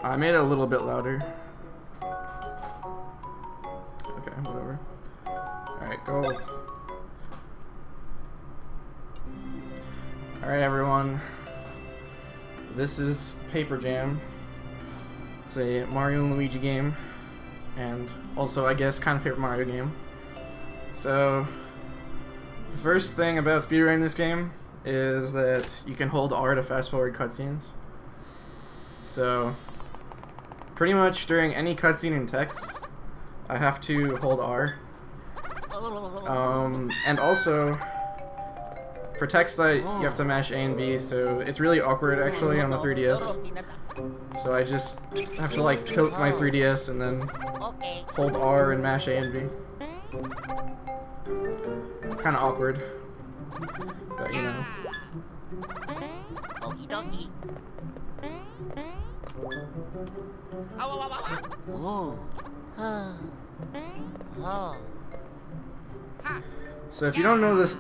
I made it a little bit louder. Okay, whatever. Alright, go. Alright, everyone. This is Paper Jam. It's a Mario and Luigi game. And also, I guess, kind of Paper Mario game. So, the first thing about speedrunning this game is that you can hold R to fast forward cutscenes. So, pretty much during any cutscene in text, I have to hold R. And also, for text, you have to mash A and B, so it's really awkward actually on the 3DS. So I just have to like tilt my 3DS and then hold R and mash A and B. It's kind of awkward, but you know. So if you don't know this,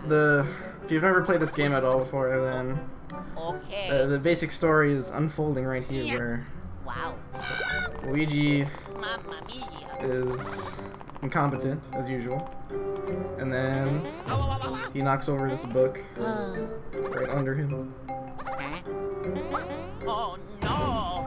if you've never played this game at all before, then the basic story is unfolding right here, where Luigi is incompetent as usual, and then he knocks over this book right under him. Oh no!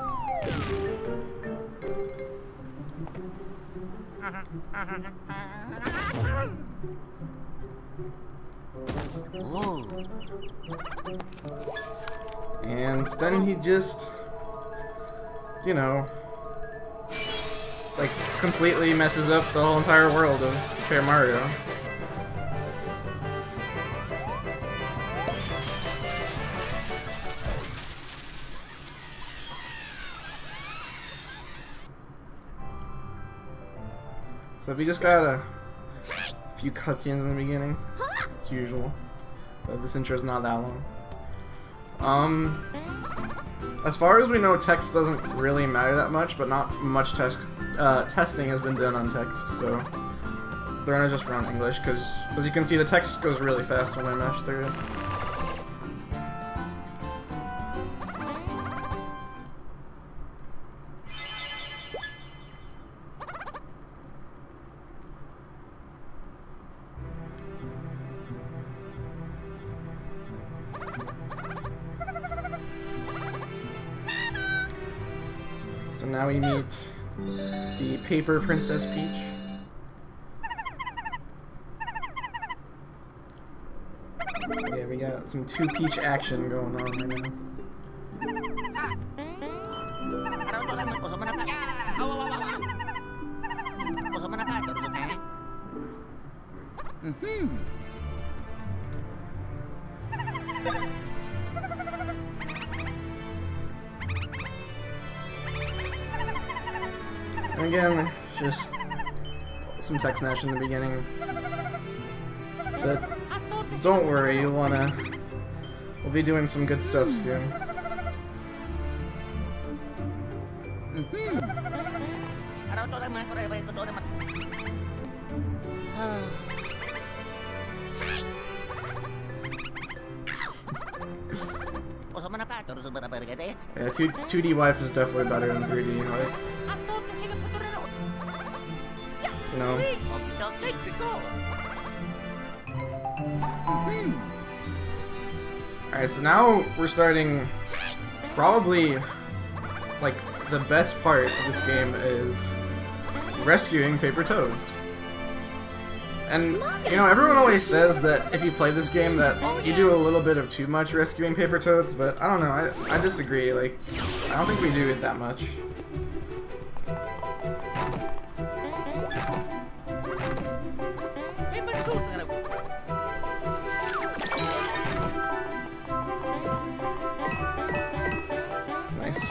And then he just, you know, like completely messes up the whole entire world of Paper Mario. So we just got a few cutscenes in the beginning, as usual. But this intro is not that long. As far as we know, text doesn't really matter that much, but not much testing has been done on text, so they're gonna just run English, because as you can see, the text goes really fast when I mash through it. So now we meet the Paper Princess Peach. Yeah, we got some 2 Peach action going on right now. And again, just some text mash in the beginning. But don't worry, we'll be doing some good stuff soon. Yeah, 2D wife is definitely better than 3D, right? You know. Alright, so now we're starting probably like the best part of this game is rescuing Paper Toads. And you know, everyone always says that if you play this game that you do a little bit of too much rescuing Paper Toads, but I don't know, I disagree. Like, I don't think we do it that much. Nice.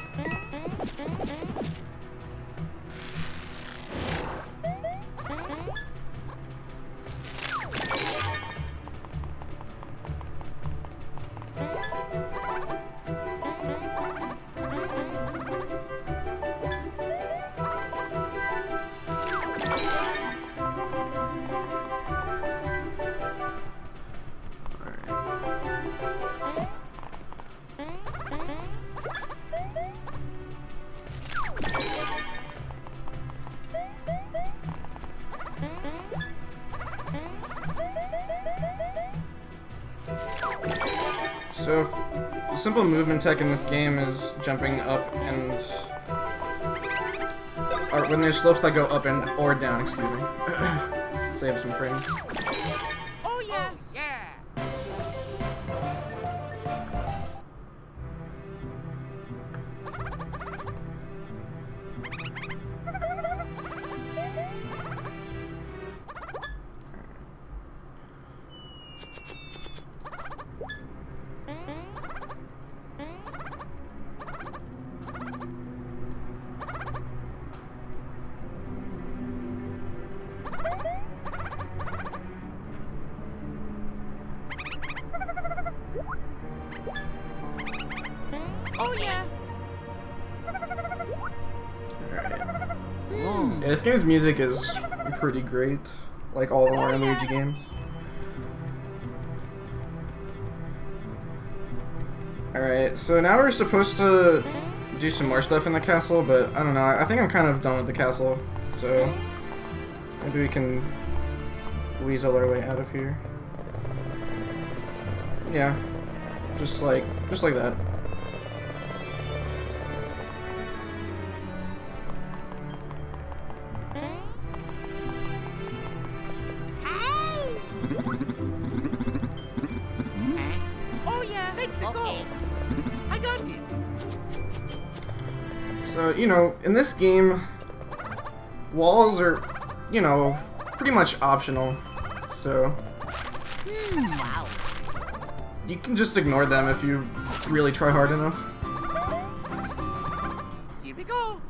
So, the simple movement tech in this game is jumping up and... or when there's slopes that go up and or down, excuse me. Save some frames. Oh yeah, yeah. Oh yeah. Alright. Yeah, this game's music is pretty great, like all the Mario and Luigi games. Alright, so now we're supposed to do some more stuff in the castle, but I don't know, I think I'm kind of done with the castle, so maybe we can weasel our way out of here. Yeah, just like that. Oh yeah, let's go. I got it. So, you know, in this game, walls are, you know, pretty much optional. So, Wow. you can just ignore them if you really try hard enough. Here we go.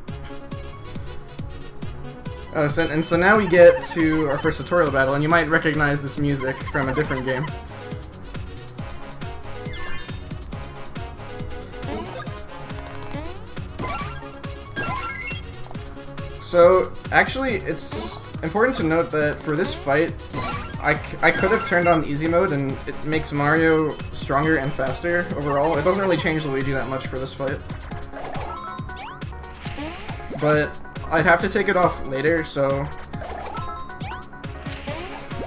So now we get to our first tutorial battle, and you might recognize this music from a different game. So, actually, it's important to note that for this fight, I could have turned on easy mode, and it makes Mario stronger and faster overall. It doesn't really change Luigi that much for this fight. But I'd have to take it off later, so...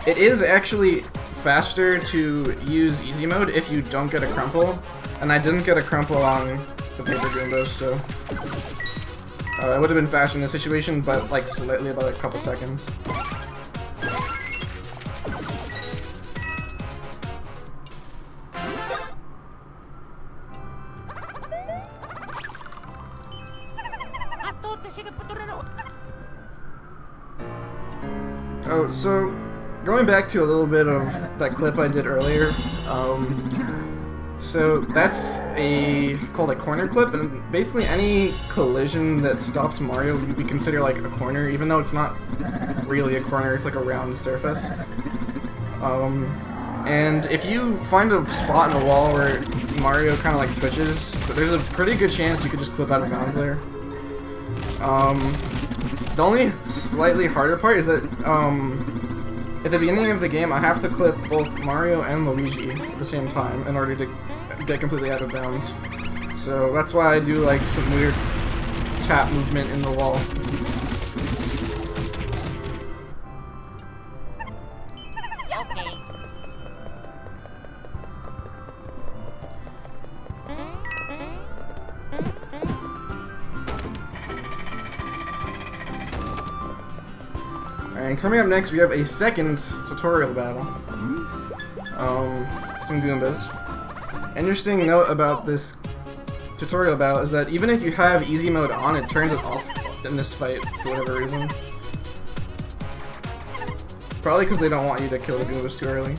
It is actually faster to use easy mode if you don't get a crumple, and I didn't get a crumple on the Paper Goombas, so... it would have been faster in this situation, but like slightly about a couple seconds. Oh, so going back to a little bit of that clip I did earlier, so that's called a corner clip, and basically any collision that stops Mario we consider like a corner, even though it's not really a corner, it's like a round surface. And if you find a spot in the wall where Mario kind of like twitches, there's a pretty good chance you could just clip out of bounds there. The only slightly harder part is that at the beginning of the game, I have to clip both Mario and Luigi at the same time in order to get completely out of bounds. So that's why I do like some weird tap movement in the wall. Okay. Alright, coming up next, we have a second tutorial battle. Some Goombas. Interesting note about this tutorial battle is that even if you have easy mode on, it turns it off in this fight for whatever reason. Probably because they don't want you to kill the Goombas too early.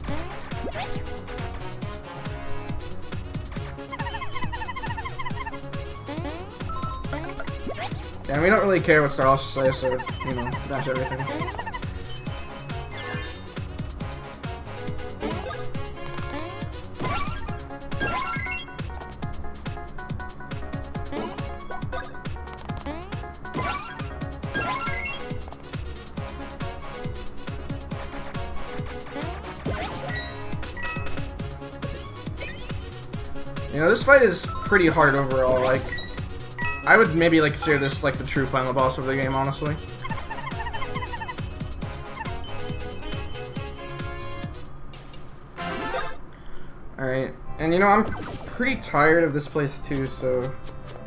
And we don't really care what Star Wars says, so, you know, dash everything. You know, this fight is pretty hard overall, like, I would maybe like consider this like the true final boss of the game, honestly. Alright, and you know, I'm pretty tired of this place too, so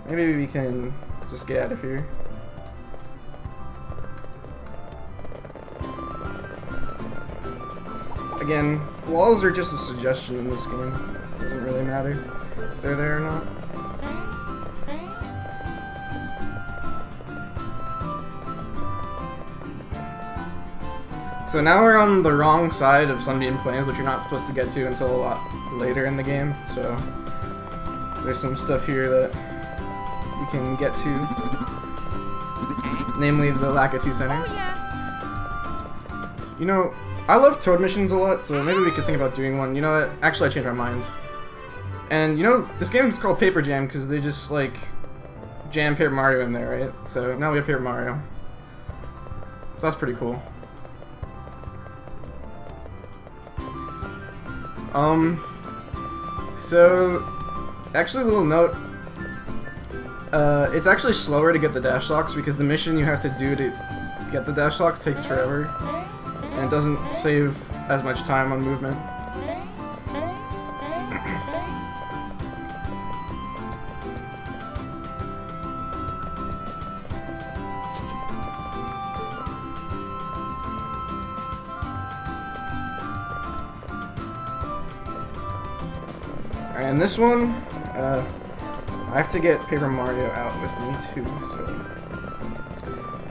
maybe we can just get out of here. Again, walls are just a suggestion in this game. It doesn't really matter if they're there or not. So now we're on the wrong side of Sunbeam Plains, which you're not supposed to get to until a lot later in the game. So there's some stuff here that we can get to, namely the Lakitu Center. Oh, yeah. You know, I love Toad missions a lot, so maybe we could think about doing one. You know what? Actually, I changed my mind. And you know, this game is called Paper Jam because they just like jam Paper Mario in there, right? So now we have Paper Mario. So that's pretty cool. So, actually a little note, it's actually slower to get the dash locks because the mission you have to do to get the dash locks takes forever, and it doesn't save as much time on movement. And this one, I have to get Paper Mario out with me too, so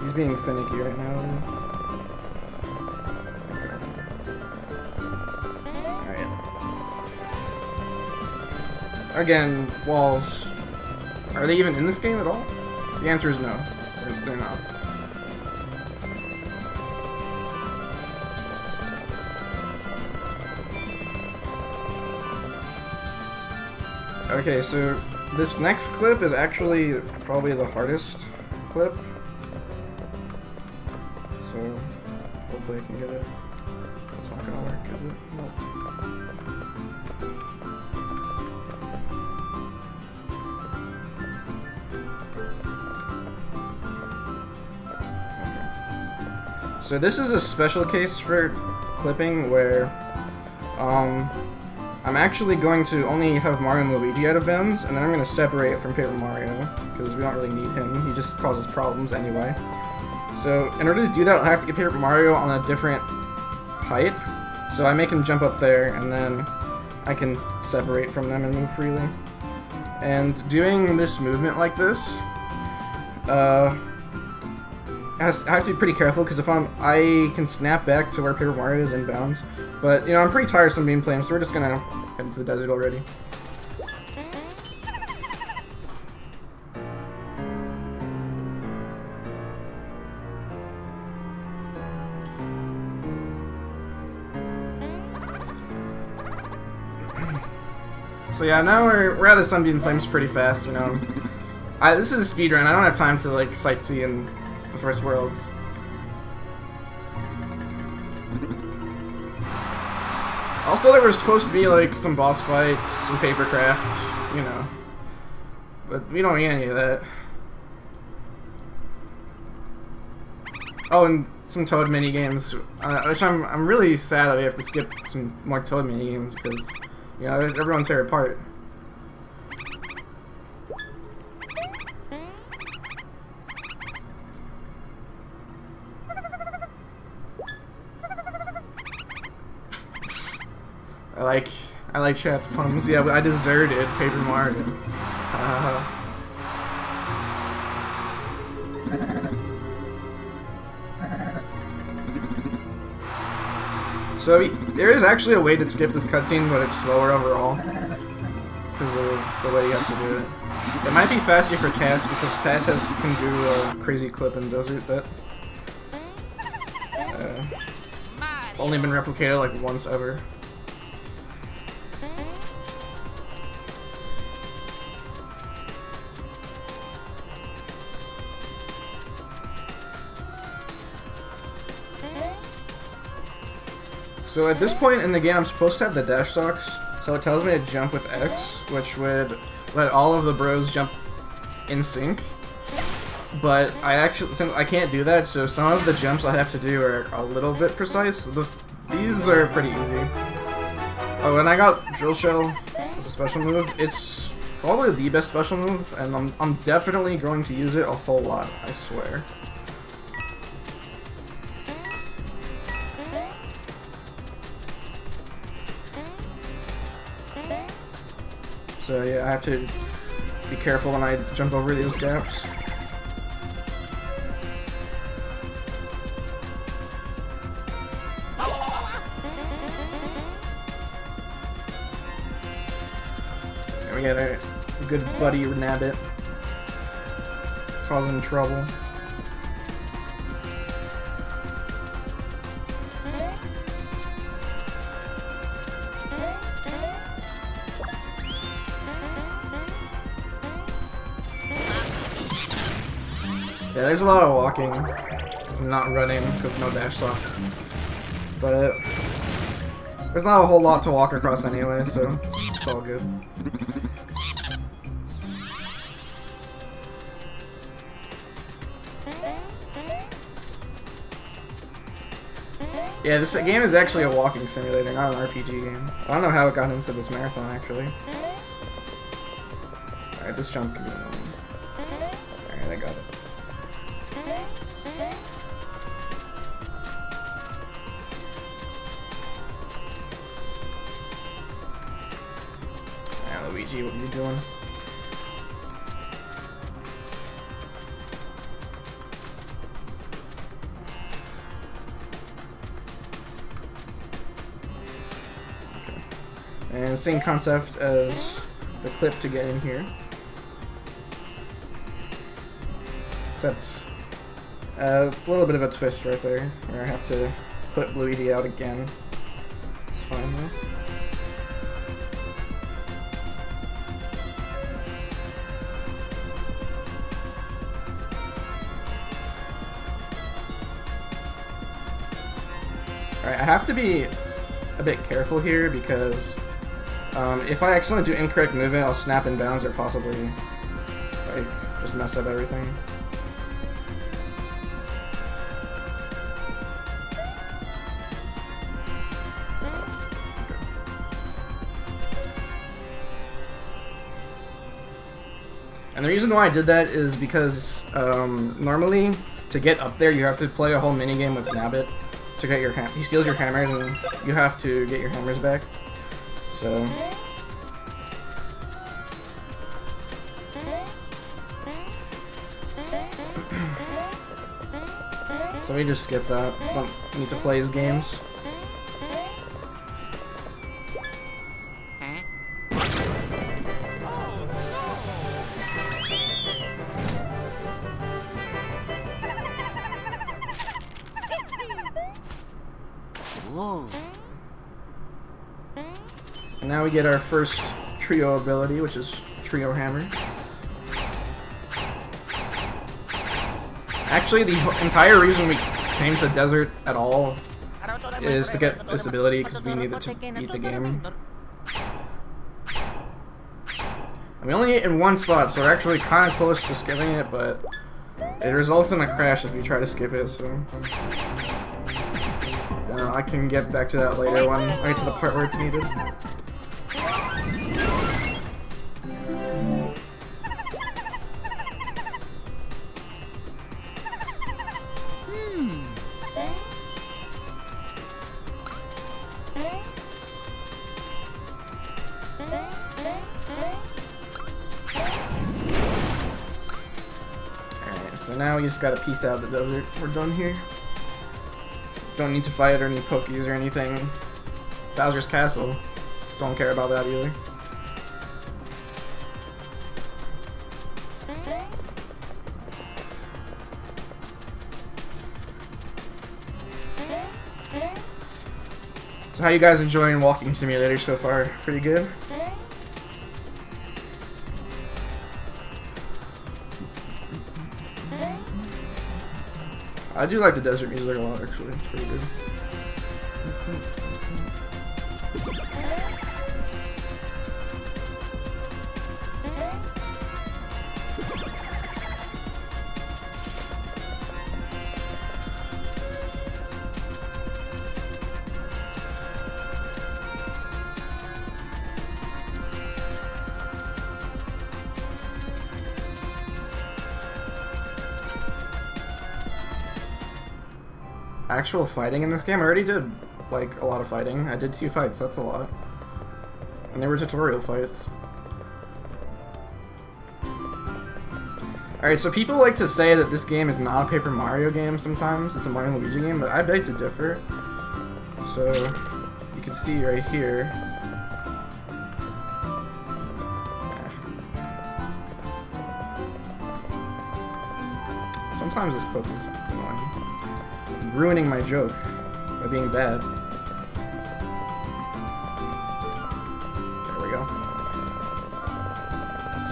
he's being finicky right now. Okay. Alright. Again, walls. Are they even in this game at all? The answer is no. They're not. Okay, so this next clip is actually probably the hardest clip. So hopefully I can get it. That's not gonna work, is it? Nope. Okay. So this is a special case for clipping where I'm actually going to only have Mario and Luigi out of bounds, and then I'm going to separate from Paper Mario, because we don't really need him. He just causes problems anyway. So, in order to do that, I'll have to get Paper Mario on a different height. So I make him jump up there, and then I can separate from them and move freely. And doing this movement like this, I have to be pretty careful, because if I can snap back to where Paper Mario is in bounds. But, you know, I'm pretty tired of Sunbeam Plains, so we're just gonna head into the desert already. So yeah, now we're out of Sunbeam Plains pretty fast, you know. This is a speedrun, I don't have time to, like, sightsee in the first world. Also, there were supposed to be, like, some boss fights, some papercraft, you know. But we don't need any of that. Oh, and some Toad minigames, which I'm really sad that we have to skip some more Toad minigames because, you know, it's everyone's favorite part. I like chat's puns. Yeah, I deserted Paper Mario. So there is actually a way to skip this cutscene, but it's slower overall because of the way you have to do it. It might be faster for Tass because Tass can do a crazy clip in Desert that only been replicated like once ever. So at this point in the game, I'm supposed to have the dash socks, so it tells me to jump with X, which would let all of the bros jump in sync. But since I can't do that, so some of the jumps I have to do are a little bit precise. These are pretty easy. Oh, and I got Drill Shuttle, as a special move. It's probably the best special move, and I'm definitely going to use it a whole lot, I swear. So yeah, I have to be careful when I jump over these gaps. And we got a good buddy Nabbit causing trouble. Yeah, there's a lot of walking, not running, because no dash sucks. But there's not a whole lot to walk across anyway, so it's all good. Yeah, this game is actually a walking simulator, not an RPG game. I don't know how it got into this marathon, actually. Alright, this jump can be annoying. Alright, I got it. Luigi, what are you doing? Okay. And same concept as the clip to get in here. Except a little bit of a twist right there, where I have to clip Luigi out again. It's fine though. Alright, I have to be a bit careful here because if I accidentally do incorrect movement, I'll snap in bounds or possibly like just mess up everything. Okay. And the reason why I did that is because normally to get up there you have to play a whole minigame with Nabbit. To get your he steals your hammers and you have to get your hammers back. So so we just skip that. Don't need to play his games. And now we get our first trio ability, which is Trio Hammer. Actually, the entire reason we came to the desert at all is to get this ability because we needed to beat the game. And we only get in one spot, so we're actually kind of close to skipping it, but it results in a crash if you try to skip it, so I can get back to that later when I get to the part where it's needed. Alright, so now we just gotta peace out the desert. We're done here. Don't need to fight or any Pokies or anything. Bowser's Castle. Don't care about that either. So how you guys enjoying Walking Simulator so far? Pretty good? I do like the desert music a lot, actually. It's pretty good. actual fighting in this game. I already did, like, a lot of fighting. I did 2 fights, that's a lot. And they were tutorial fights. Alright, so people like to say that this game is not a Paper Mario game sometimes. It's a Mario and Luigi game, but I beg to differ. So, you can see right here. Sometimes this clip is annoying. Ruining my joke by being bad. There we go.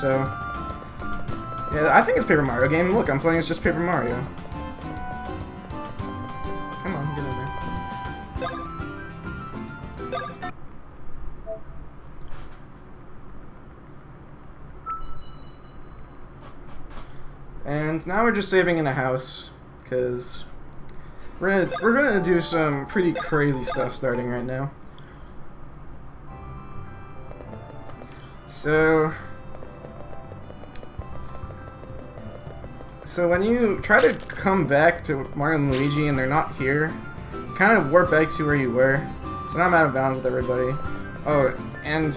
So, yeah, I think it's Paper Mario game. Look, I'm playing as just Paper Mario. Come on, get in there. And now we're just saving in a house, because we're gonna do some pretty crazy stuff starting right now. So when you try to come back to Mario and Luigi and they're not here, you kind of warp back to where you were. So now I'm out of bounds with everybody. Oh, and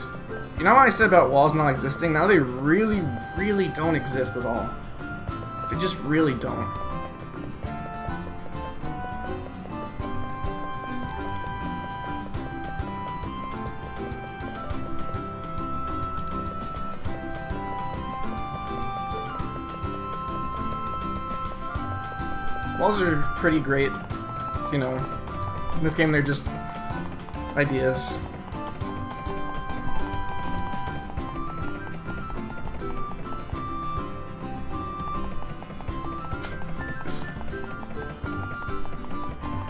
you know what I said about walls not existing? Now they really, really don't exist at all. They just really don't. Walls are pretty great, you know. In this game, they're just ideas.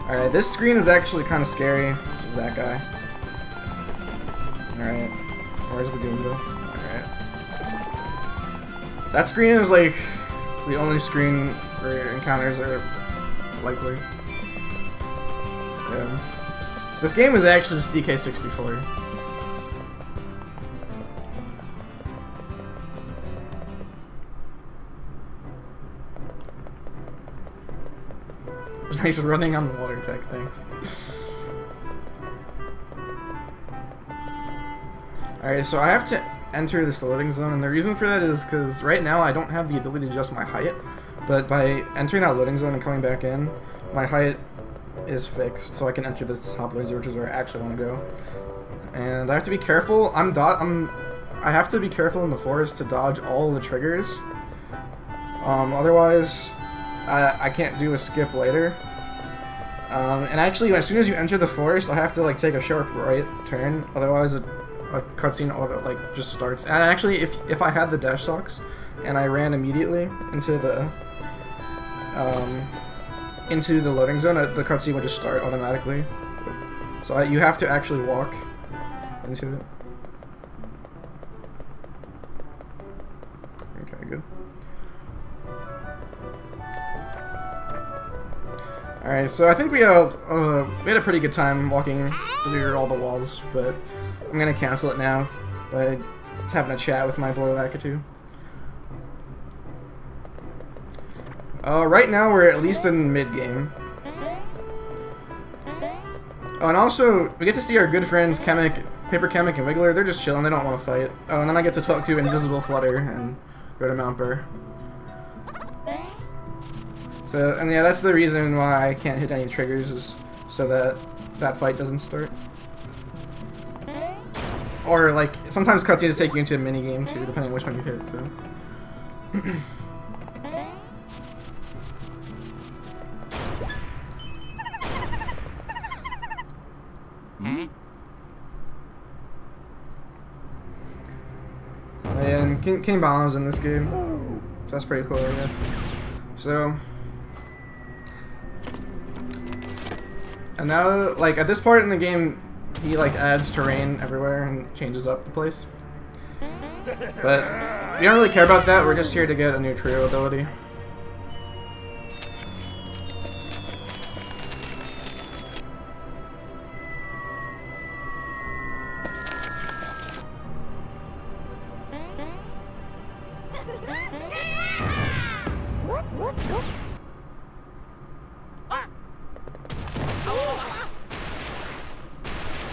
Alright, this screen is actually kind of scary. This is that guy. Alright. Where's the Goomba? Alright. That screen is like the only screen where encounters are likely. This game is actually just DK64. Nice running on the water tech, thanks. Alright, so I have to enter this loading zone, and the reason for that is because right now I don't have the ability to adjust my height, but by entering that loading zone and coming back in, my height is fixed, so I can enter this top laser, which is where I actually want to go. And I have to be careful. I have to be careful in the forest to dodge all the triggers. Otherwise, I can't do a skip later. And actually, as soon as you enter the forest, I have to like take a sharp right turn. Otherwise, a cutscene auto like just starts. And actually, if I had the dash socks and I ran immediately into the loading zone, the cutscene would just start automatically. So you have to actually walk into it. Okay, good. Alright, so I think we had a pretty good time walking through all the walls, but I'm gonna cancel it now by having a chat with my boy Lakitu. Right now we're at least in mid-game. Oh, and also, we get to see our good friends Kamek, Paper Kamek and Wiggler. They're just chilling, they don't want to fight. Oh, and then I get to talk to Invisible Flutter and go to Mount Burr. So, and yeah, that's the reason why I can't hit any triggers, is so that that fight doesn't start. Or, like, sometimes cutscenes take you into a mini-game, too, depending on which one you hit, so... And King Balam's in this game, so that's pretty cool, I guess. So... And now, like, at this part in the game, he, like, adds terrain everywhere and changes up the place. But we don't really care about that, we're just here to get a new trio ability.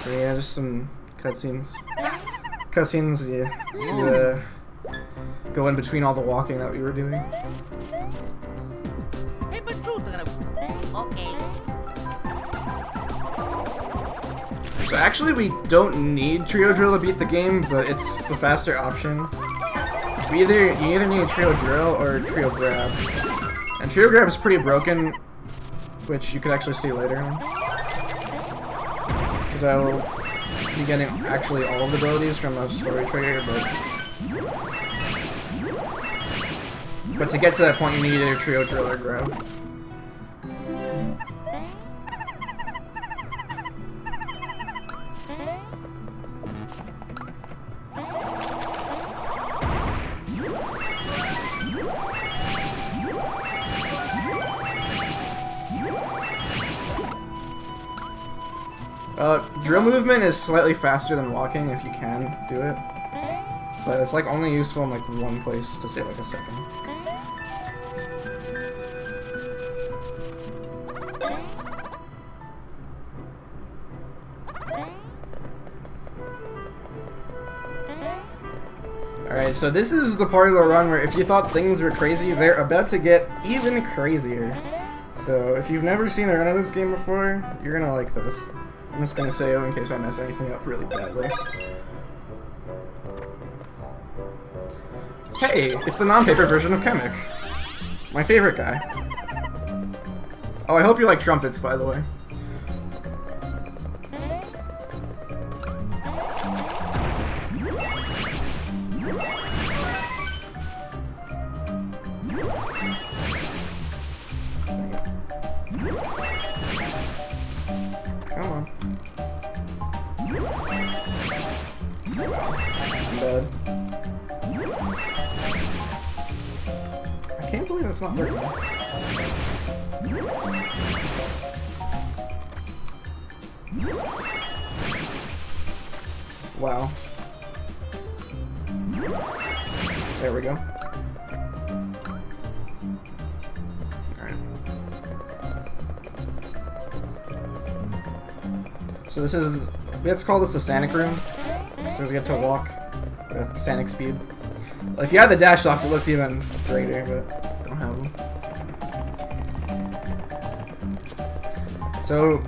So yeah, just some cutscenes. Cutscenes, yeah, to go in between all the walking that we were doing. Hey, but okay. So actually we don't need Trio Drill to beat the game, but it's the faster option. You either need Trio Drill or Trio Grab. And Trio Grab is pretty broken, which you could actually see later. Because I will be getting actually all of the abilities from a story trigger, but to get to that point you need either Trio Drill or Grab. Drill movement is slightly faster than walking if you can do it, but it's like only useful in like one place to stay like a second. Alright, so this is the part of the run where if you thought things were crazy, they're about to get even crazier. So if you've never seen a run of this game before, you're gonna like this. I'm just gonna say it in case I mess anything up really badly. Hey, it's the non-paper version of Chemic. My favorite guy. Oh, I hope you like trumpets, by the way. Come on. Bad. I can't believe it's not working. Wow. There we go. Alright. So this is, let's call this the Sanic room. So you get to walk with Sanic speed. Well, if you have the dash locks, it looks even greater, but I don't have them. So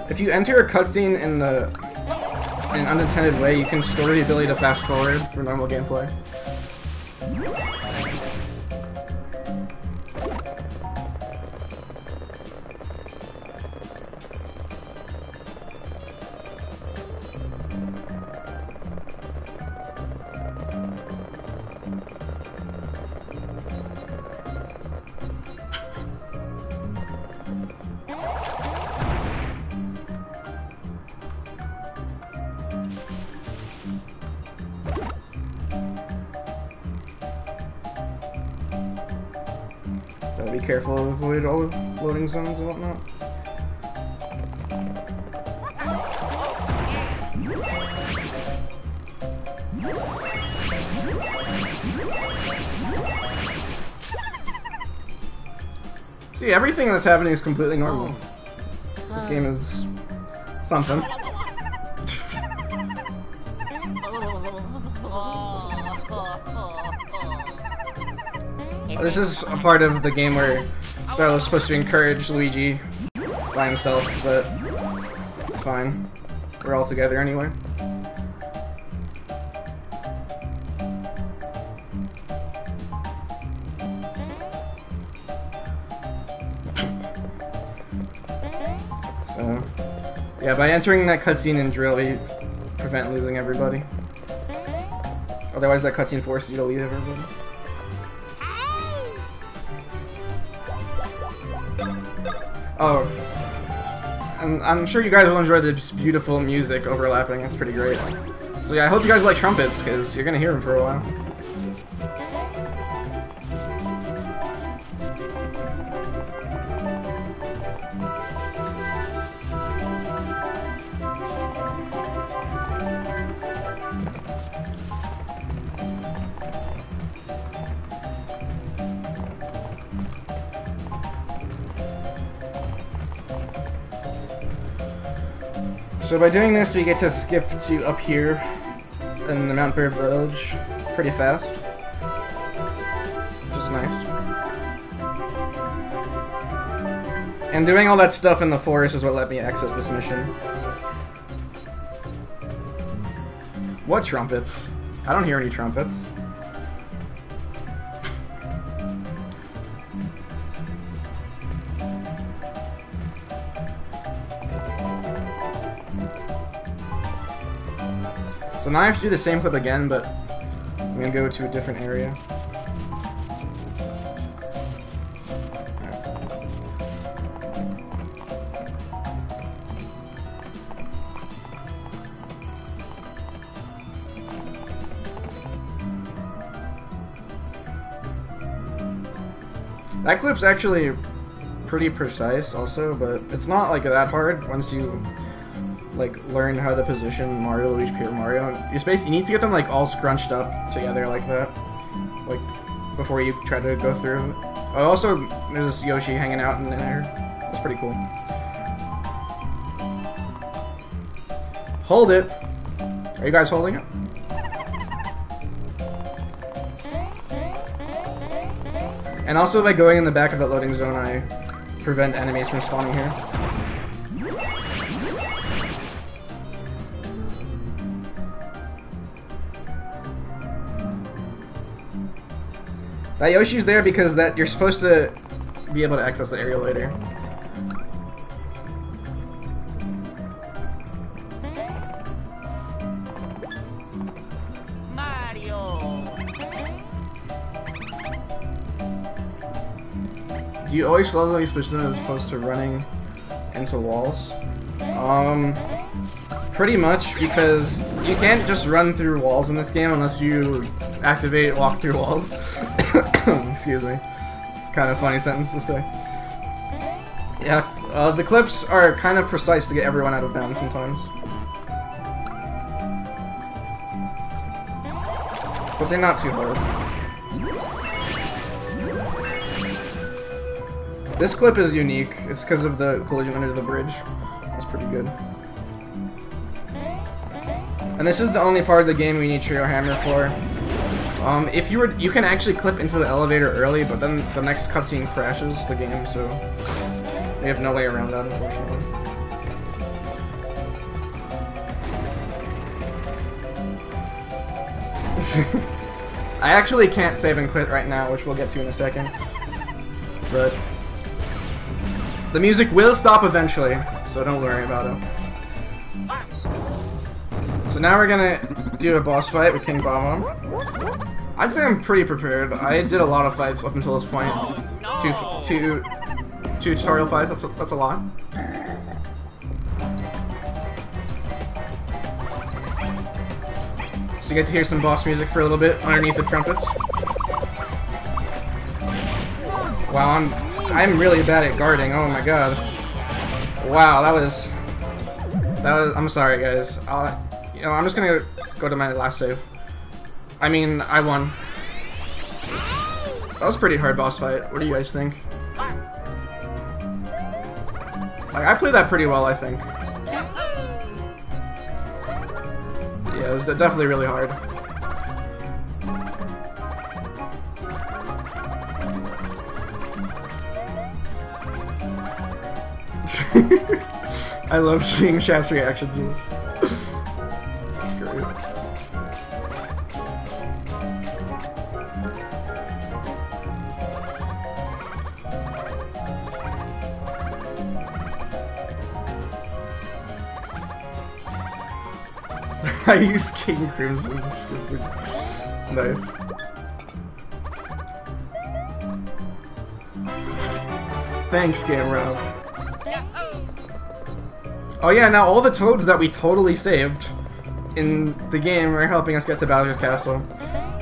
if you enter a cutscene in an unintended way, you can store the ability to fast forward for normal gameplay. Be careful to avoid all the loading zones and whatnot. See, everything that's happening is completely normal. This game is something. This is a part of the game where Starlo is supposed to encourage Luigi by himself, but it's fine. We're all together anyway. So, yeah, by entering that cutscene in Drill, we prevent losing everybody. Otherwise, that cutscene forces you to leave everybody. Oh, and I'm sure you guys will enjoy this beautiful music overlapping. It's pretty great. So yeah, I hope you guys like trumpets, because you're going to hear them for a while. So by doing this, we get to skip to up here in the Mount Bear Village pretty fast, which is nice. And doing all that stuff in the forest is what let me access this mission. What trumpets? I don't hear any trumpets. So now I have to do the same clip again, but I'm gonna go to a different area. That clip's actually pretty precise also, but it's not like that hard once you like learn how to position Mario, Luigi, Paper Mario. You need to get them like all scrunched up together like that, like before you try to go through. Oh, also, there's this Yoshi hanging out in there. That's pretty cool. Hold it. Are you guys holding it? And also by going in the back of that loading zone, I prevent enemies from spawning here. That Yoshi's there because that you're supposed to be able to access the area later. Do you always slow these switch them as opposed to running into walls? Pretty much, because you can't just run through walls in this game unless you activate walk through walls. Excuse me. It's kind of a funny sentence to say. Yeah, the clips are kind of precise to get everyone out of bounds sometimes. But they're not too hard. This clip is unique. It's because of the collision under the bridge. That's pretty good. And this is the only part of the game we need Trio Hammer for. If you can actually clip into the elevator early, but then the next cutscene crashes the game, so we have no way around that, unfortunately. I actually can't save and quit right now, which we'll get to in a second. But the music will stop eventually, so don't worry about it. So now we're gonna do a boss fight with King Bomb. I'd say I'm pretty prepared. I did a lot of fights up until this point. Two tutorial fights, that's a lot. So you get to hear some boss music for a little bit underneath the trumpets. Wow, I'm really bad at guarding, oh my god. Wow, that was I'm sorry guys. You know, I'm just gonna go to my last save. I mean, I won. That was a pretty hard boss fight. What do you guys think? Like, I played that pretty well, I think. Yeah, it was definitely really hard. I love seeing Chat's reaction to this. It's great. I used King Crimson. Stupid. Nice. Thanks, Game Rob. Oh yeah, now all the Toads that we totally saved in the game are helping us get to Bowser's Castle.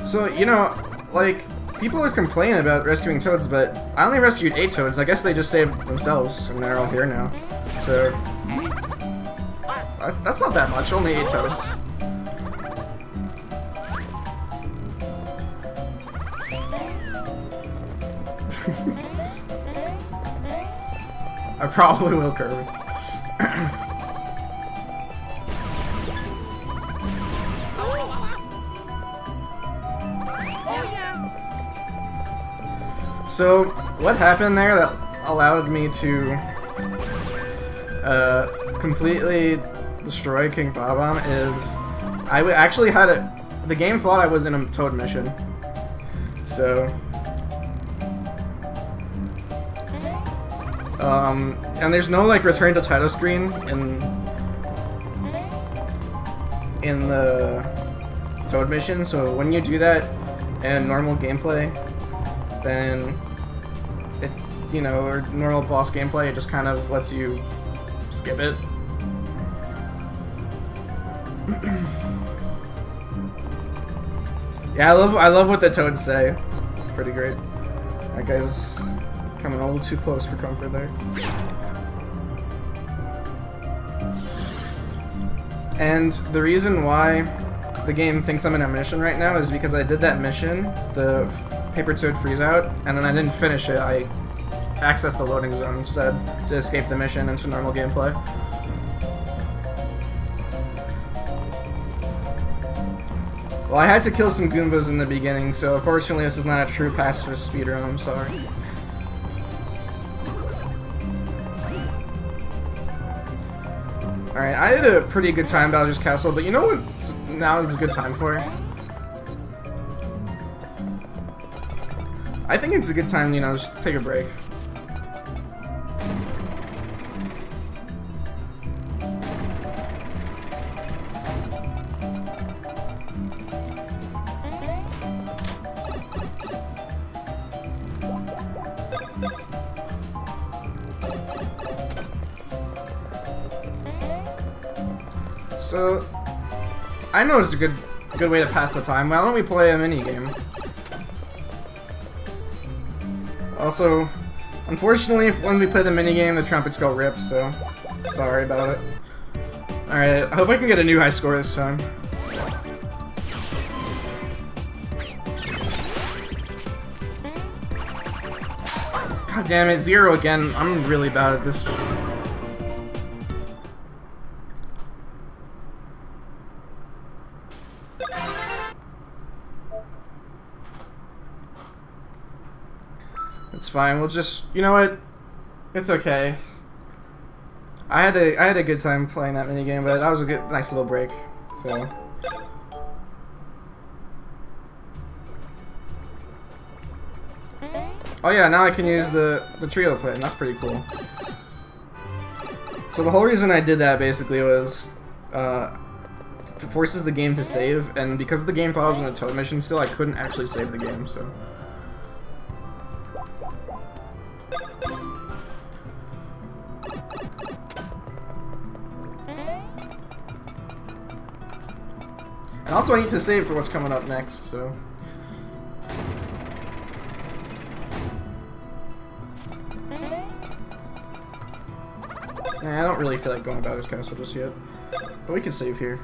So, you know, like, people always complain about rescuing Toads, but I only rescued 8 Toads. I guess they just saved themselves, and they're all here now. So, that's not that much, only 8 Toads. I probably will, Kirby. So, what happened there that allowed me to completely destroy King Bob-omb is I actually had the game thought I was in a Toad mission. So, and there's no like return to title screen in the Toad mission, so when you do that in normal gameplay, then it, you know, or normal boss gameplay, it just kind of lets you skip it. Yeah, I love what the Toads say. It's pretty great. That guy's coming a little too close for comfort there. And the reason why the game thinks I'm in a mission right now is because I did that mission, the Paper Toad freeze out, and then I didn't finish it. I accessed the loading zone instead to escape the mission into normal gameplay. Well, I had to kill some Goombas in the beginning, so unfortunately this is not a true pacifist speedrun, I'm sorry. Alright, I had a pretty good time Bowser's Castle, but you know what now is a good time for? I think it's a good time, you know, just take a break. So, I know it's a good way to pass the time. Why don't we play a minigame? Also, unfortunately, when we play the minigame, the trumpets go rip, so sorry about it. Alright, I hope I can get a new high score this time. God damn it, 0 again. I'm really bad at this. It's fine. We'll just, you know what? It's okay. I had a good time playing that minigame, but that was a nice little break. So. Oh yeah, now I can use the trio plate, and that's pretty cool. So the whole reason I did that basically was it forces the game to save, and because the game thought I was in a Toad mission still, I couldn't actually save the game. So. And also I need to save for what's coming up next, so... Nah, I don't really feel like going about his castle just yet. But we can save here.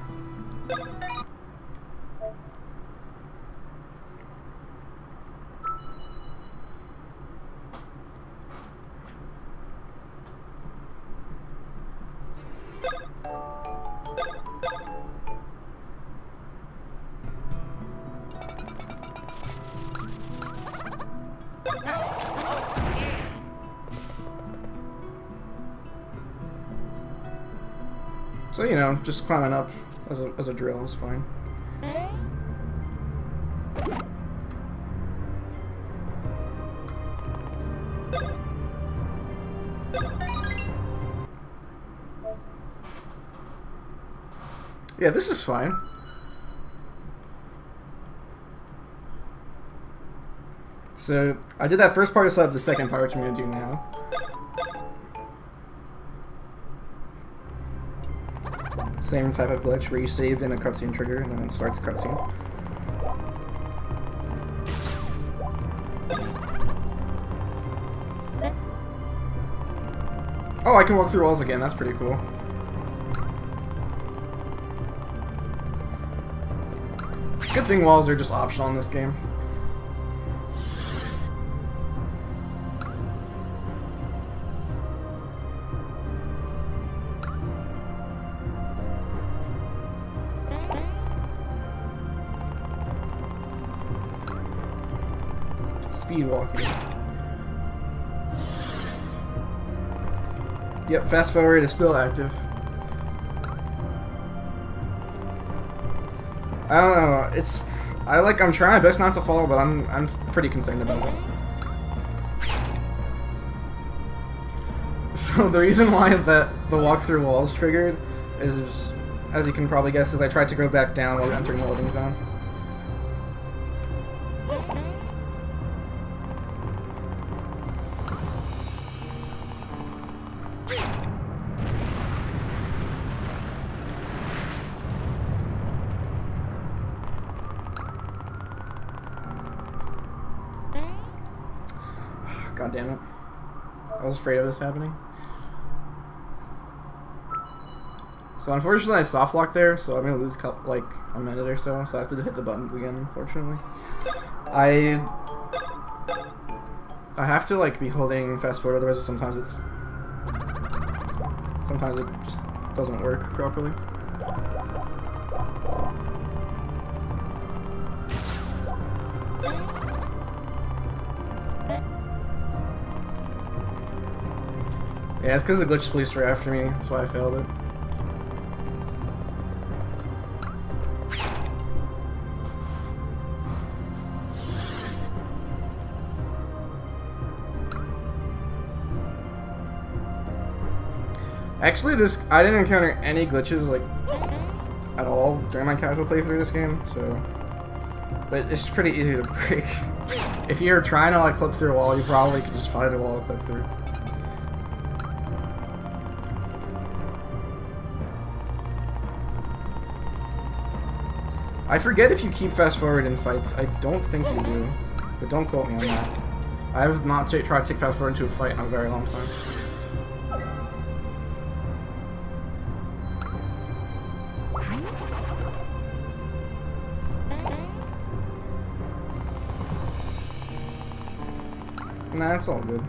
So, you know, just climbing up as a drill is fine. Yeah, this is fine. So, I did that first part, so I have the second part, which I'm going to do now. Same type of glitch where you save in a cutscene trigger and then it starts a cutscene. Oh, I can walk through walls again, that's pretty cool. Good thing walls are just optional in this game. Speed walking. Yep, fast forward is still active. I don't know. I'm trying my best not to fall, but I'm pretty concerned about it. So the reason why the walk through walls triggered is, as you can probably guess, is I tried to go back down while entering the loading zone. God damn it. I was afraid of this happening. So unfortunately I soft locked there, so I'm gonna lose like a minute or so I have to hit the buttons again, unfortunately. I have to like be holding fast forward, otherwise sometimes it just doesn't work properly. Yeah, it's because the glitch police were after me, that's why I failed it. Actually, I didn't encounter any glitches, like, at all during my casual playthrough of this game, so... But it's pretty easy to break. If you're trying to, like, clip through a wall, you probably could just find a wall to clip through. I forget if you keep fast forward in fights. I don't think you do, but don't quote me on that. I have not tried to take fast forward into a fight in a very long time. Nah, it's all good.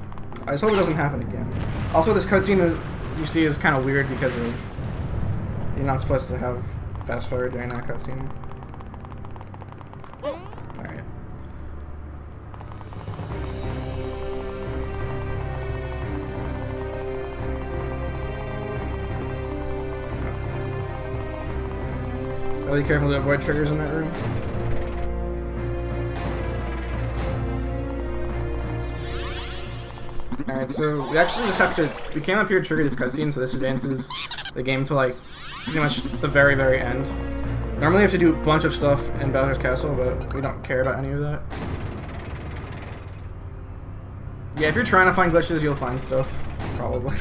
I just hope it doesn't happen again. Also, this cutscene you see is kind of weird because of you're not supposed to have fast forward during that cutscene. Alright. Gotta be careful to avoid triggers in that room. Alright, so we actually just have to... We came up here to trigger this cutscene, so this advances the game to, like, pretty much the very, very end. Normally we have to do a bunch of stuff in Bowser's Castle, but we don't care about any of that. Yeah, if you're trying to find glitches, you'll find stuff. Probably.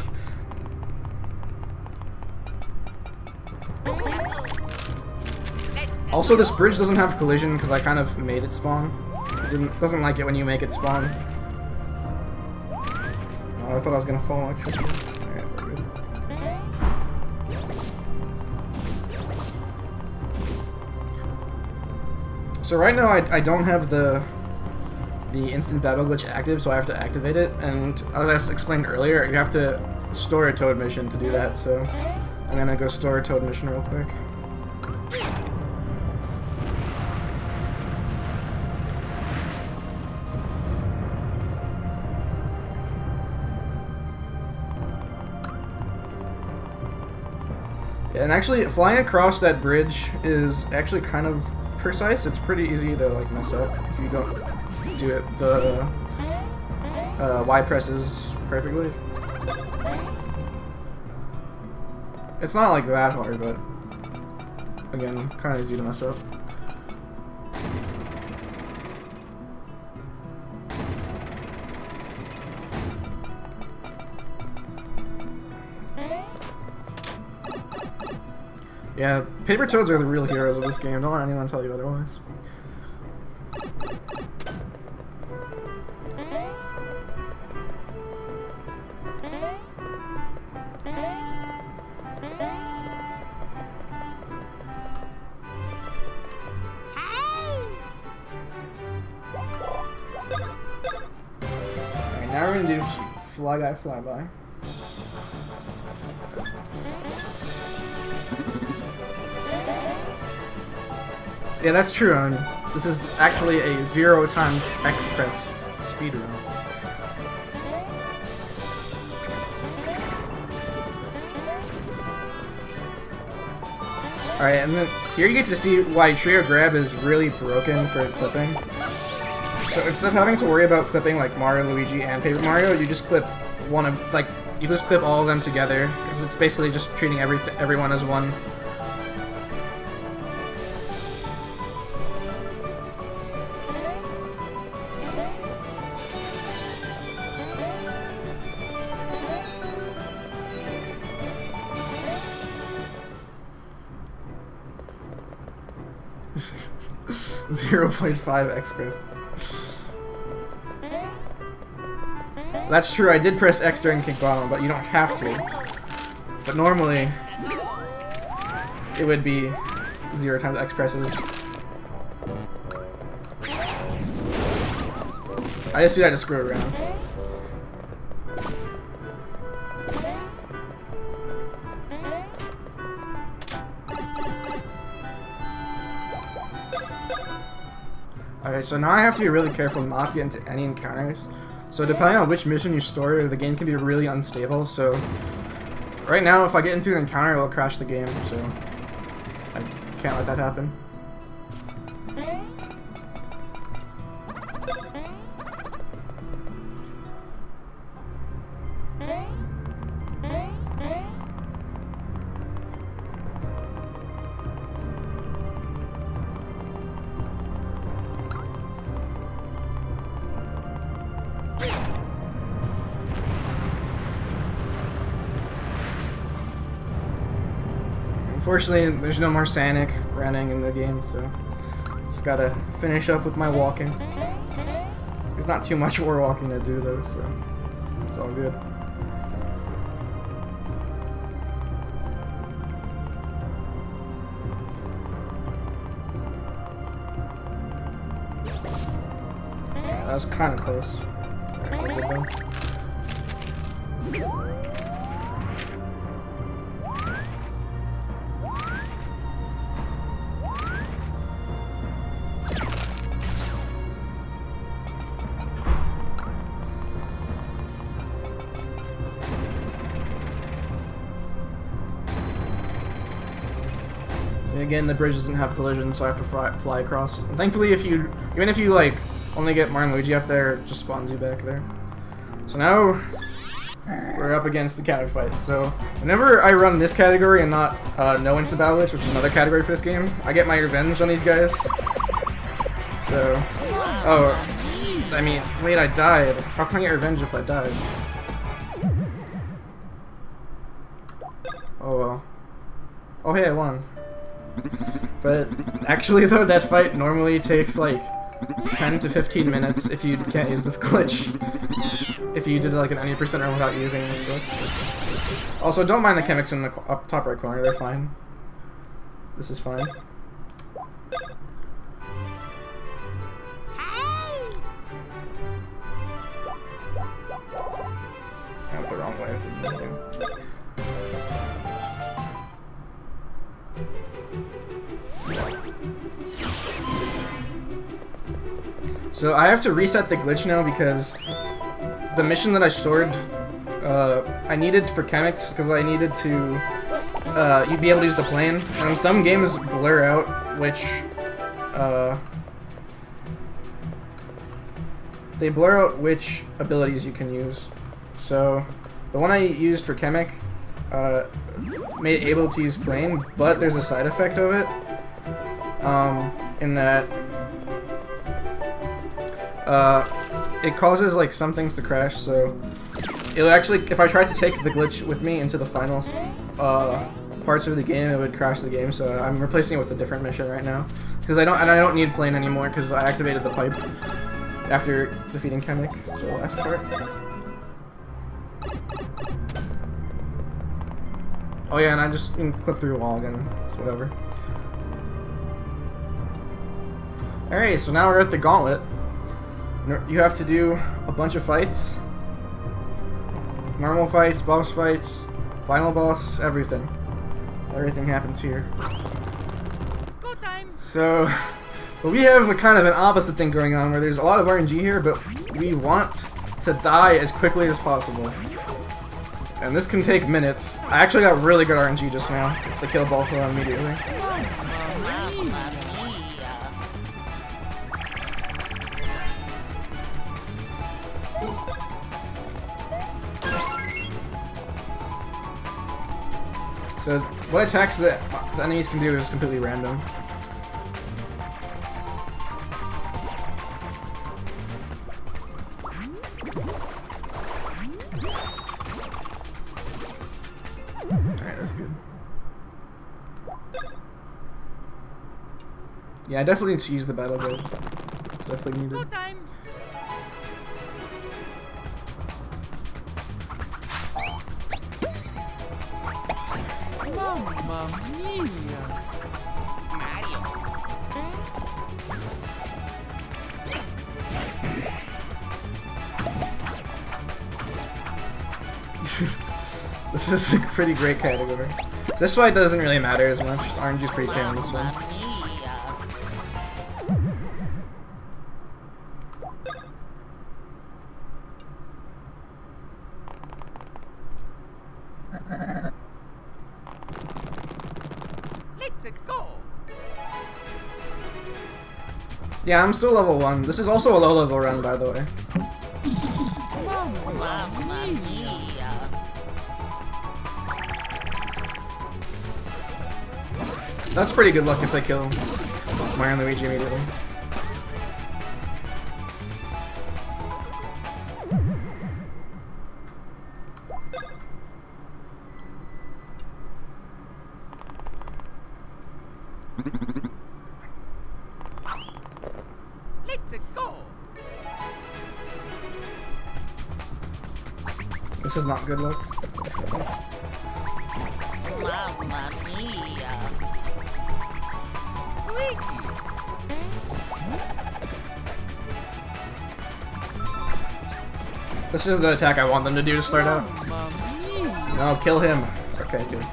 Also, this bridge doesn't have collision because I kind of made it spawn. It doesn't like it when you make it spawn. Oh, I thought I was gonna fall actually. Alright, we're good. So right now I don't have the instant battle glitch active, so I have to activate it. And as I explained earlier, you have to store a Toad mission to do that. So I'm gonna go store a Toad mission real quick. And actually, flying across that bridge is actually kind of precise. It's pretty easy to like mess up if you don't do it the Y presses perfectly. It's not like that hard, but again, kind of easy to mess up. Yeah, paper toads are the real heroes of this game. Don't let anyone tell you otherwise. Alright, now we're gonna do Fly Guy Flyby. Yeah, that's true. This is actually a 0 times express speedrun. Alright, and then here you get to see why trio grab is really broken for clipping. So instead of having to worry about clipping like Mario, Luigi, and Paper Mario, you just clip one of, like, you just clip all of them together, because it's basically just treating everyone as one. 0.5 X press. That's true, I did press X during kick bottom, but you don't have to. But normally, it would be 0 times X presses. I just do that to screw around. Okay, so now I have to be really careful not to get into any encounters. So depending on which mission you store, the game can be really unstable. So right now, if I get into an encounter, it'll crash the game. So I can't let that happen. Unfortunately, there's no more Sonic running in the game, so just gotta finish up with my walking. There's not too much more walking to do though, so it's all good. Yeah, that was kind of close. Alright, we're good though. Again, the bridge doesn't have collision, so I have to fly across. And thankfully, even if you like only get Mario and Luigi up there, it just spawns you back there. So now we're up against the counter fights. So whenever I run this category and not no instant battle glitch, which is another category for this game, I get my revenge on these guys. So, oh, I mean, wait, I died. How can I get revenge if I died? Oh well. Oh hey, I won. But actually though, that fight normally takes like 10 to 15 minutes if you can't use this glitch. If you did like an 90% run without using this glitch. Also, don't mind the chemics in the up top right corner, they're fine. This is fine. I went the wrong way with the game. So I have to reset the glitch now because the mission that I stored, I needed for chemics because I needed to you'd be able to use the plane, and some games blur out they blur out which abilities you can use. So the one I used for chemic made it able to use plane, but there's a side effect of it in that it causes like some things to crash, so it'll actually, if I tried to take the glitch with me into the final parts of the game, it would crash the game. So I'm replacing it with a different mission right now because I don't need plane anymore because I activated the pipe after defeating Chemic. So the last part. Oh yeah, and I just clip through a wall again. It's whatever. All right, so now we're at the gauntlet. You have to do a bunch of fights. Normal fights, boss fights, final boss, everything. Everything happens here. Go time. So, but we have a kind of an opposite thing going on where there's a lot of RNG here, but we want to die as quickly as possible. And this can take minutes. I actually got really good RNG just now, if the kill ball fell out immediately. So, what attacks that the enemies can do is completely random. Alright, that's good. Yeah, I definitely need to use the battle blade. It's definitely needed. Go time. Mamma mia. Mario. This is a pretty great category. This fight doesn't really matter as much. RNG is pretty tame on this one. Let's go. Yeah, I'm still level 1. This is also a low level run, by the way. Mamma mia. That's pretty good luck if they kill Mario and Luigi immediately. Let's go. This is not good luck. Mamma mia. Luigi. This is the attack I want them to do to start out. Mamma mia. No, kill him. Okay, good.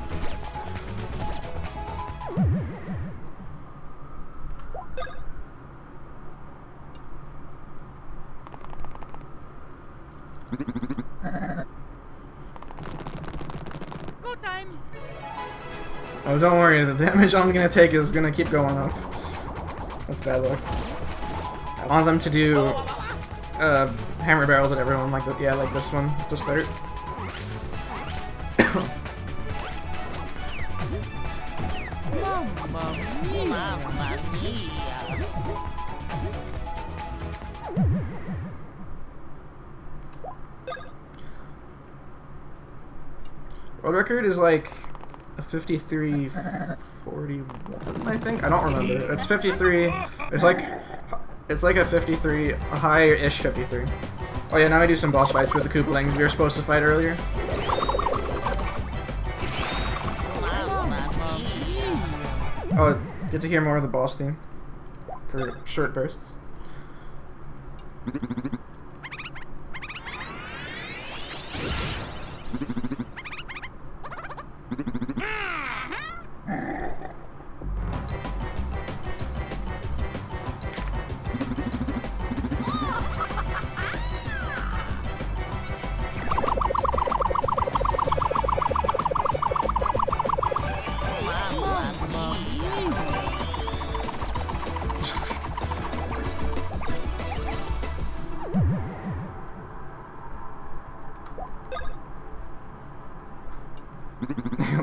Go time. Oh, don't worry, the damage I'm gonna take is gonna keep going up. That's bad luck. I want them to do hammer barrels at everyone, like the, yeah, like this one to start. Mamma mia. Mamma mia. World record is like a 53:41, I think. I don't remember. It's 53. It's like a 53, a high-ish 53. Oh yeah, now I do some boss fights with the Koopalings we were supposed to fight earlier. Oh, get to hear more of the boss theme for short bursts.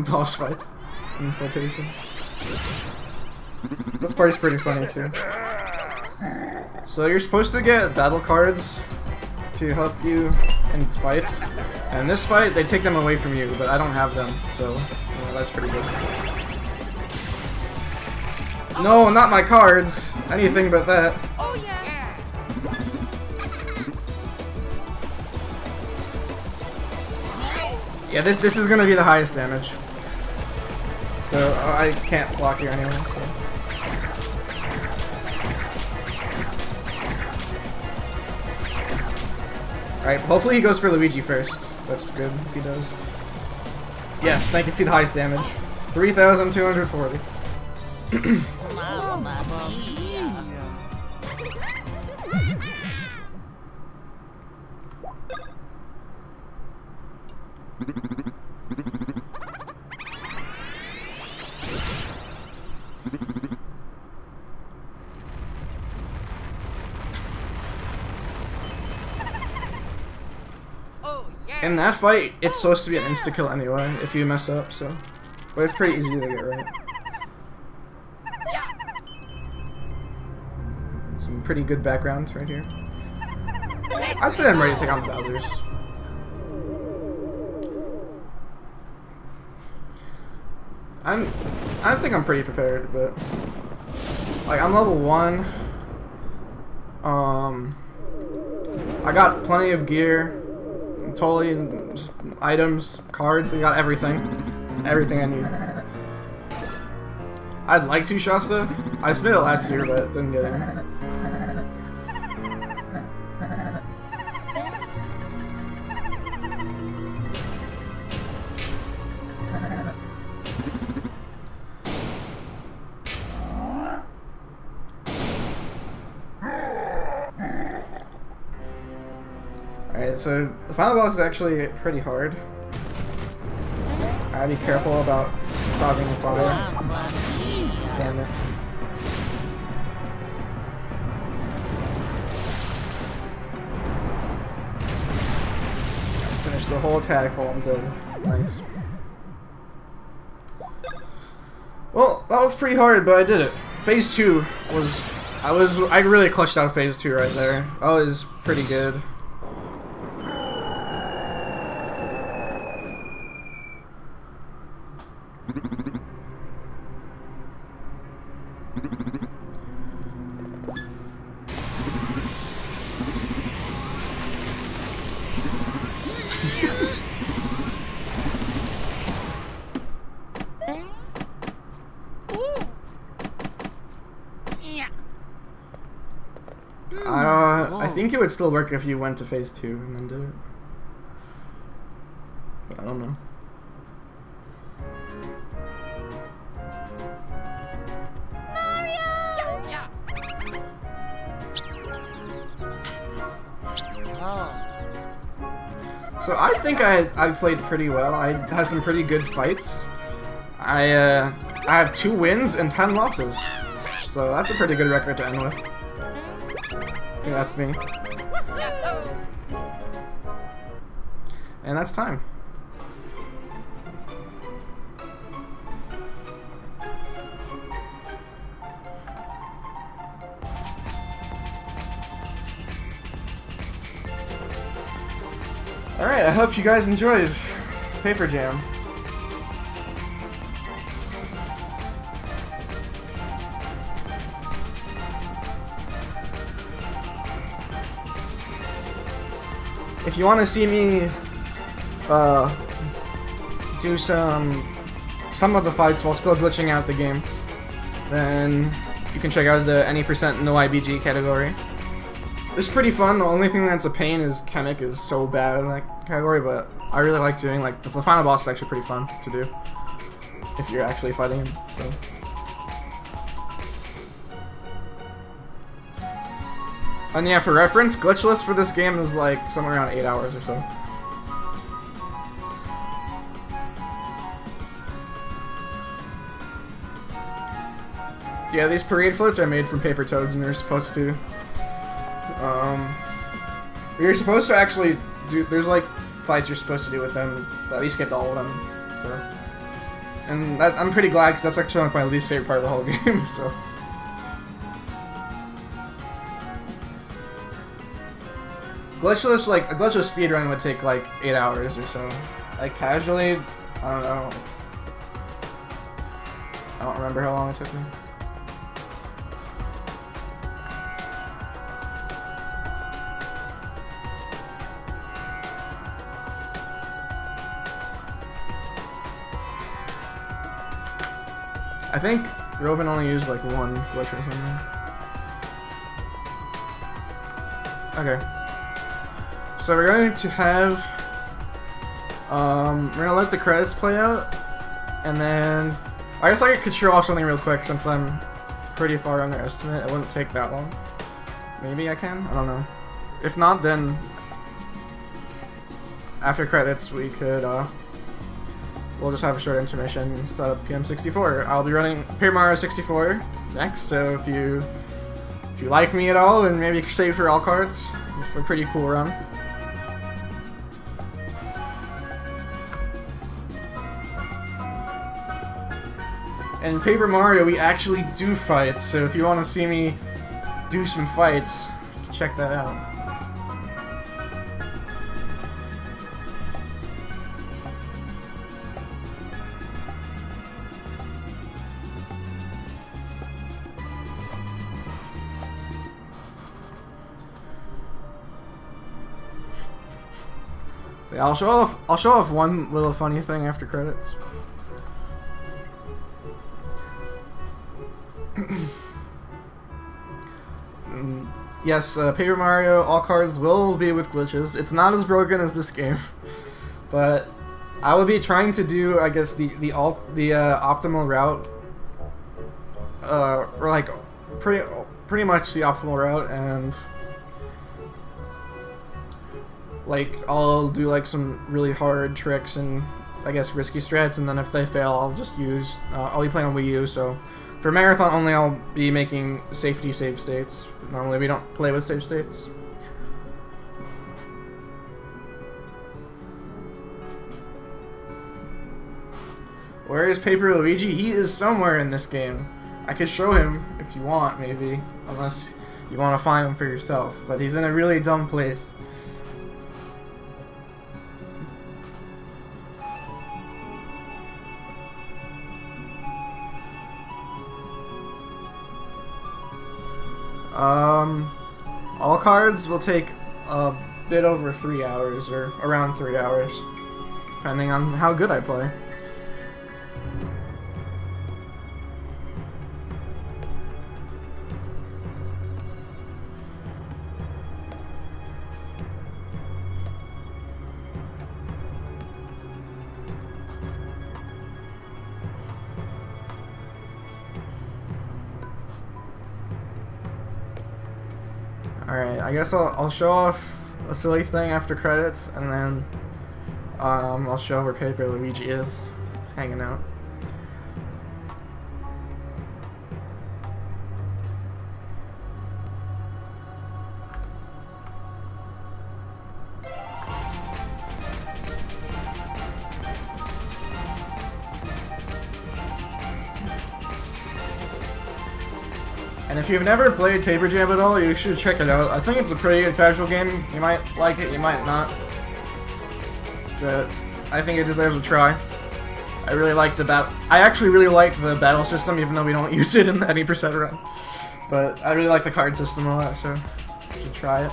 Boss fights in quotation. This part's pretty funny too. So you're supposed to get battle cards to help you in fights, and this fight they take them away from you, but I don't have them, so yeah, that's pretty good. No, not my cards! Anything but that. Oh yeah. Yeah, this is gonna be the highest damage. So I can't block here anyway, so. Alright, hopefully he goes for Luigi first. That's good if he does. Yes, I can see the highest damage. 3,240. Mamma mia. In that fight, it's supposed to be an insta-kill anyway, if you mess up, so... But it's pretty easy to get right. Some pretty good backgrounds right here. I'd say I'm ready to take on the Bowsers. I think I'm pretty prepared, but... Like, I'm level 1. I got plenty of gear. Totally items, cards, I got everything. Everything I need. I'd like to Shasta. I submitted it last year, but didn't get it. Alright, so the final boss is actually pretty hard. I gotta be careful about dodging the fire. Damn it. I finished the whole attack while I'm dead. Nice. Well, that was pretty hard, but I did it. Phase 2 was... I really clutched out Phase 2 right there. That was pretty good. I think it would still work if you went to Phase 2 and then did it. But I don't know. So I think I played pretty well. I had some pretty good fights. I have 2 wins and 10 losses. So that's a pretty good record to end with. If you ask me. And that's time. Alright, I hope you guys enjoyed Paper Jam. If you want to see me do some of the fights while still glitching out the game, then you can check out the any % no IBG category. It's pretty fun. The only thing that's a pain is Chemic is so bad in that category, but I really like doing, like, the final boss is actually pretty fun to do if you're actually fighting him, so. And yeah, for reference, glitchless for this game is like somewhere around 8 hours or so. Yeah, these parade floats are made from paper toads, and you're supposed to you're supposed to actually do, there's like fights you're supposed to do with them, but at least get all of them, so. And that, I'm pretty glad, because that's actually like my least favorite part of the whole game, so. Glitchless, like, a glitchless speedrun would take like 8 hours or so. Like, casually, I don't know. I don't remember how long it took me. I think Robin only used like 1 glitch or something. Okay. So we're going to have, we're going to let the credits play out, and then, I guess I could show off something real quick since I'm pretty far under estimate. It wouldn't take that long. Maybe I can? I don't know. If not, then after credits, we could we'll just have a short intermission instead of PM64. I'll be running Paper Mario 64 next, so if you like me at all, then maybe save for all cards. It's a pretty cool run. And in Paper Mario, we actually do fights, so if you want to see me do some fights, check that out. So I'll show off one little funny thing after credits. Yes, Paper Mario, all cards will be with glitches. It's not as broken as this game, but I will be trying to do, I guess, the optimal route, or like pretty much the optimal route, and like I'll do like some really hard tricks and I guess risky strats, and then if they fail, I'll just use I'll be playing on Wii U, so. For Marathon only, I'll be making safety save states. Normally we don't play with save states. Where is Paper Luigi? He is somewhere in this game. I could show him if you want, maybe. Unless you want to find him for yourself. But he's in a really dumb place. All cards will take a bit over 3 hours, or around 3 hours, depending on how good I play. Alright, I guess I'll show off a silly thing after credits, and then I'll show where Paper Luigi is. He's hanging out. And if you've never played Paper Jam at all, you should check it out. I think it's a pretty good casual game. You might like it, you might not. But I think it deserves a try. I really like the battle. I actually really like the battle system, even though we don't use it in the 80% run. But I really like the card system a lot, so you should try it.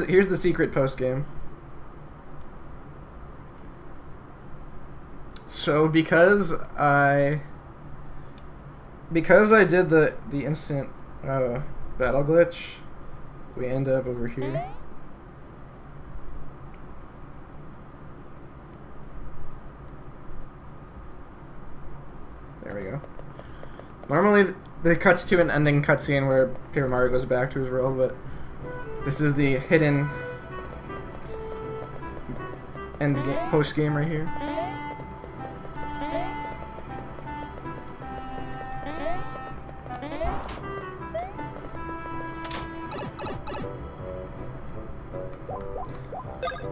Here's the secret post game. So because I did the instant battle glitch, we end up over here. There we go. Normally it cuts to an ending cutscene where Paper Mario goes back to his world, but this is the hidden end game, post game right here.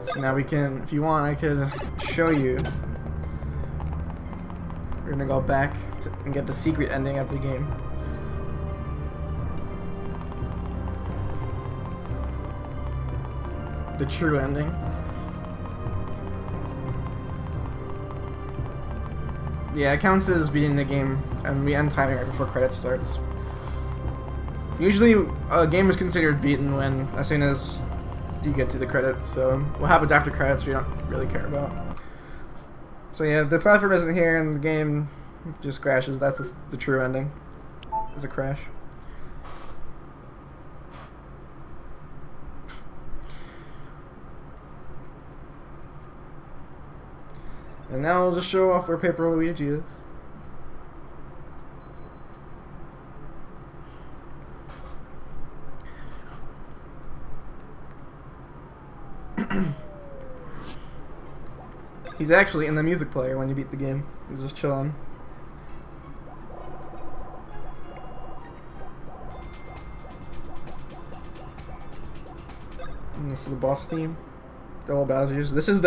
So now we can, if you want, I could show you. We're gonna go back and get the secret ending of the game. The true ending. Yeah, it counts as beating the game, and we end timing right before credits starts. Usually, a game is considered beaten when, as soon as you get to the credits, so what happens after credits we don't really care about. So yeah, the platform isn't here and the game just crashes. That's the true ending, is a crash. And now I'll just show off where Paper Luigi is. He's actually in the music player when you beat the game. He's just chilling. And this is the boss theme. Double Bowser's. This is